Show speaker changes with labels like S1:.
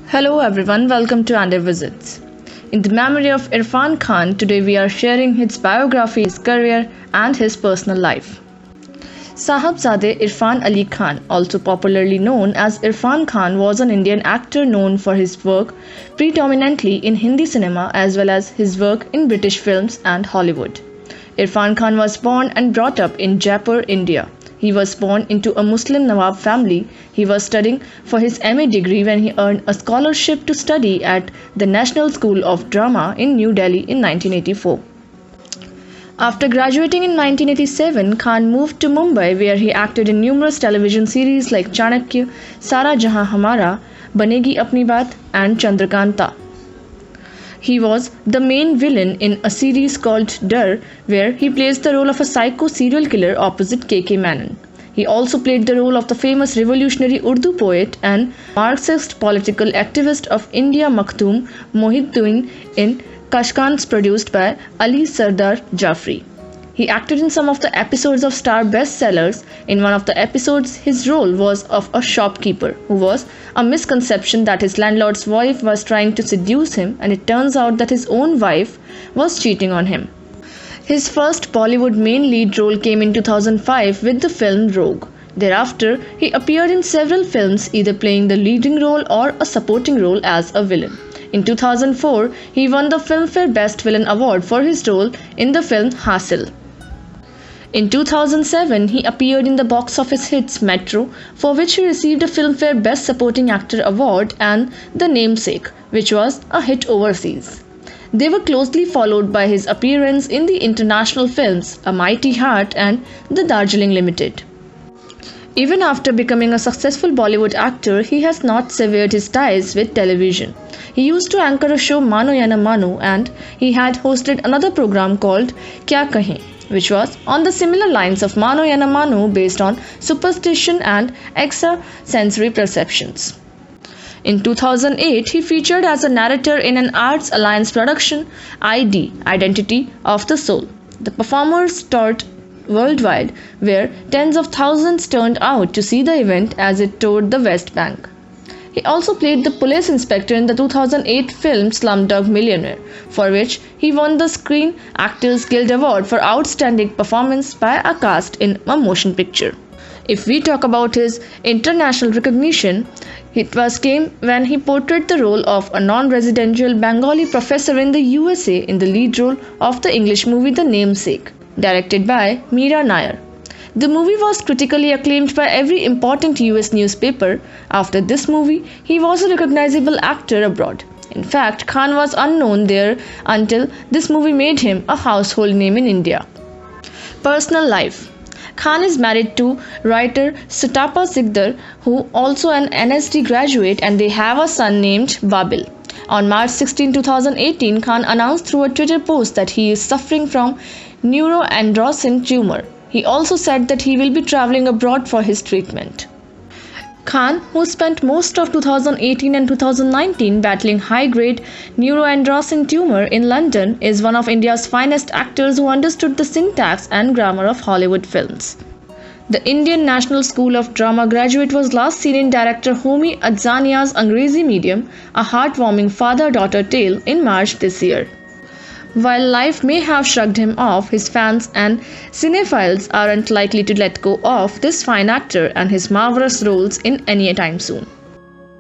S1: Hello everyone, welcome to Under Visits. In the memory of Irfan Khan, today we are sharing his biography, his career, and his personal life. Sahibzade Irfan Ali Khan, also popularly known as Irfan Khan, was an Indian actor known for his work predominantly in Hindi cinema as well as his work in British films and Hollywood. Irfan Khan was born and brought up in Jaipur, India. He was born into a Muslim Nawab family. He was studying for his MA degree when he earned a scholarship to study at the National School of Drama in New Delhi in 1984. After graduating in 1987, Khan moved to Mumbai where he acted in numerous television series like Chanakya, Sara Jahan Hamara, Banegi Apni Baat and Chandrakanta. He was the main villain in a series called Dar, where he plays the role of a psycho serial killer opposite K.K. Menon. He also played the role of the famous revolutionary Urdu poet and Marxist political activist of India Makhdoom Mohiuddin in Kashkans produced by Ali Sardar Jafri. He acted in some of the episodes of Star Bestsellers. In one of the episodes, his role was of a shopkeeper who was a misconception that his landlord's wife was trying to seduce him, and it turns out that his own wife was cheating on him. His first Bollywood main lead role came in 2005 with the film Rogue. Thereafter, he appeared in several films, either playing the leading role or a supporting role as a villain. In 2004, he won the Filmfare Best Villain Award for his role in the film Haasil. In 2007, he appeared in the box office hits Metro, for which he received a Filmfare Best Supporting Actor award, and The Namesake, which was a hit overseas. They were closely followed by his appearance in the international films A Mighty Heart and The Darjeeling Limited. Even after becoming a successful Bollywood actor, he has not severed his ties with television. He used to anchor a show Mano Ya Na Mano, and he had hosted another program called Kya Kahein, which was on the similar lines of Mano Ya Na Mano, based on superstition and extrasensory perceptions. In 2008, he featured as a narrator in an Arts Alliance production, ID, Identity of the Soul. The performers toured worldwide, where tens of thousands turned out to see the event as it toured the West Bank. He also played the police inspector in the 2008 film Slumdog Millionaire, for which he won the Screen Actors Guild Award for Outstanding Performance by a Cast in a Motion Picture. If we talk about his international recognition, it came when he portrayed the role of a non-residential Bengali professor in the USA in the lead role of the English movie The Namesake, directed by Meera Nair. The movie was critically acclaimed by every important US newspaper. After this movie, he was a recognizable actor abroad. In fact, Khan was unknown there until this movie made him a household name in India. Personal life. Khan is married to writer Sutapa Sikdar, who also an NSD graduate, and they have a son named Babil. On March 16, 2018, Khan announced through a Twitter post that he is suffering from neuroendocrine tumor. He also said that he will be traveling abroad for his treatment. Khan, who spent most of 2018 and 2019 battling high-grade neuroendocrine tumor in London, is one of India's finest actors who understood the syntax and grammar of Hollywood films. The Indian National School of Drama graduate was last seen in director Homi Adzania's Angrezi Medium, a heartwarming father-daughter tale, in March this year. While life may have shrugged him off, his fans and cinephiles aren't likely to let go of this fine actor and his marvelous roles in any time soon.